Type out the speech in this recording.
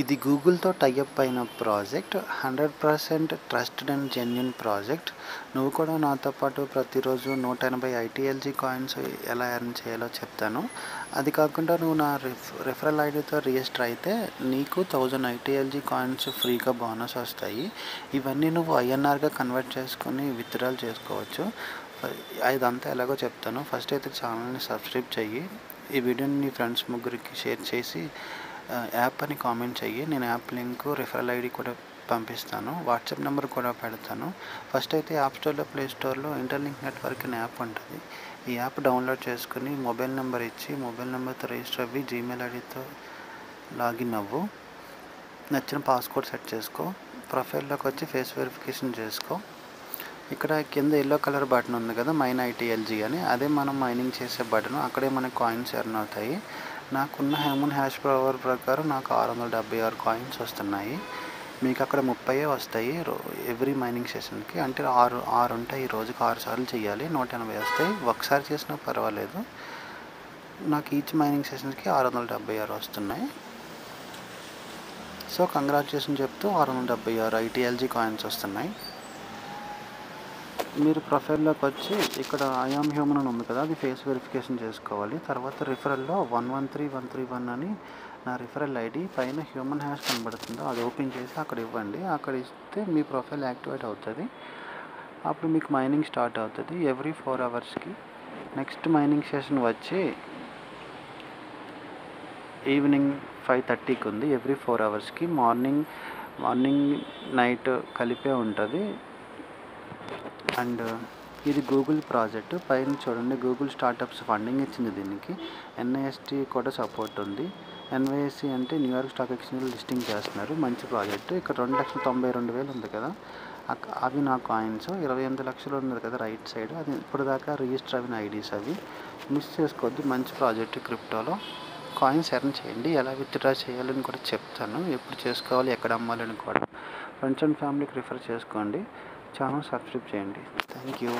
ఇది గూగుల్‌తో tie up అయిన project. 100% trusted and genuine project. నువ్వు కూడా నాతో పాటు ప్రతిరోజు 180 ఐటీఎల్జీ కాయిన్స్ ఎలా ఎర్న్ చేయాలో చెప్తాను. అది కాకుండా నువ్వు నా రిఫరల్ ఐడితో రిజిస్టర్ అయితే నీకు 1000 ఐటీఎల్జీ కాయిన్స్ ఫ్రీగా బోనస్ వస్తాయి. ఇవన్నీ నువ్వు ఐఎన్ఆర్‌గా కన్వర్ట్ చేసుకొని విత్‌డ్రాల్ చేసుకోవచ్చు. ఇదంతా ఎలాగో చెప్తాను. ఫస్ట్ అయితే ఛానల్‌ని సబ్స్క్రైబ్ చెయ్యి. ఈ వీడియోని నీ ఫ్రెండ్స్ ముగ్గురికి షేర్ చేసి యాప్ అని కామెంట్ చెయ్యి. నేను యాప్ లింక్ రిఫరల్ ఐడి కూడా పంపిస్తాను. వాట్సాప్ నెంబర్ కూడా పెడతాను. ఫస్ట్ అయితే యాప్ స్టోర్లో ప్లే స్టోర్లో ఇంటర్లింక్ నెట్వర్క్ అనే యాప్ ఉంటుంది. ఈ యాప్ డౌన్లోడ్ చేసుకుని మొబైల్ నెంబర్ ఇచ్చి మొబైల్ నెంబర్తో రిజిస్టర్ అవ్వి జీమెయిల్ ఐడితో లాగిన్ అవ్వు. నచ్చిన పాస్వర్డ్ సెట్ చేసుకో. ప్రొఫైల్లోకి వచ్చి ఫేస్ వెరిఫికేషన్ చేసుకో. ఇక్కడ కింద ఎల్లో కలర్ బటన్ ఉంది కదా, మైన్ ఐటీఎల్జీ అని, అదే మనం మైనింగ్ చేసే బటన్. అక్కడే మనకి కాయిన్స్ ఎర్న్ అవుతాయి. నాకున్న హ్యూమన్ హ్యాష్ పవర్ ప్రకారం నాకు 676 కాయిన్స్ వస్తున్నాయి. మీకు అక్కడ 30 వస్తాయి ఎవ్రీ మైనింగ్ సెషన్కి. అంటే 6 ఉంటాయి. రోజుకి 6 సార్లు చేయాలి. 180 వస్తాయి. ఒకసారి చేసినా పర్వాలేదు. నాకు ఈచ్ మైనింగ్ సెషన్కి 676 వస్తున్నాయి. సో కంగ్రాచులేషన్ చెప్తూ 676 ఐటీఎల్జీ కాయిన్స్ వస్తున్నాయి. మీరు ప్రొఫైల్లోకి వచ్చి ఇక్కడ ఐఆమ్ హ్యూమన్ అని ఉంది కదా, అది ఫేస్ వెరిఫికేషన్ చేసుకోవాలి. తర్వాత రిఫరల్లో 113131 అని నా రిఫరల్ ఐడి పైన హ్యూమన్ హ్యాష్ కనబడుతుందో అది ఓపెన్ చేసి అక్కడ ఇవ్వండి. అక్కడ ఇస్తే మీ ప్రొఫైల్ యాక్టివేట్ అవుతుంది. అప్పుడు మీకు మైనింగ్ స్టార్ట్ అవుతుంది ఎవ్రీ 4 అవర్స్కి. నెక్స్ట్ మైనింగ్ సెషన్ వచ్చి ఈవినింగ్ 5:30కి ఉంది. ఎవ్రీ 4 అవర్స్కి మార్నింగ్ నైట్ కలిపే ఉంటుంది. అండ్ ఇది గూగుల్ ప్రాజెక్టు. పైన చూడండి, గూగుల్ స్టార్టప్స్ ఫండింగ్ ఇచ్చింది దీనికి. ఎన్ఐఎస్టీ కూడా సపోర్ట్ ఉంది. ఎన్వైఎస్సి అంటే న్యూయార్క్ స్టాక్ ఎక్స్చేంజ్లో లిస్టింగ్ చేస్తున్నారు. మంచి ప్రాజెక్టు. ఇక్కడ 2,92,000 ఉంది కదా, అవి నా కాయిన్స్. 28 లక్షలు ఉంది కదా రైట్ సైడ్, అది ఇప్పుడు దాకా రిజిస్టర్ అయిన ఐడీస్. అవి మిస్ చేసుకోవద్దు. మంచి ప్రాజెక్టు. క్రిప్టోలో కాయిన్స్ ఎర్న్ చేయండి. ఎలా విత్డ్రా చేయాలని కూడా చెప్తాను. ఎప్పుడు చేసుకోవాలి, ఎక్కడ అమ్మాలని కూడా. ఫ్రెండ్స్ అండ్ ఫ్యామిలీకి రిఫర్ చేసుకోండి. ఛానల్ సబ్స్క్రైబ్ చేయండి. Thank you.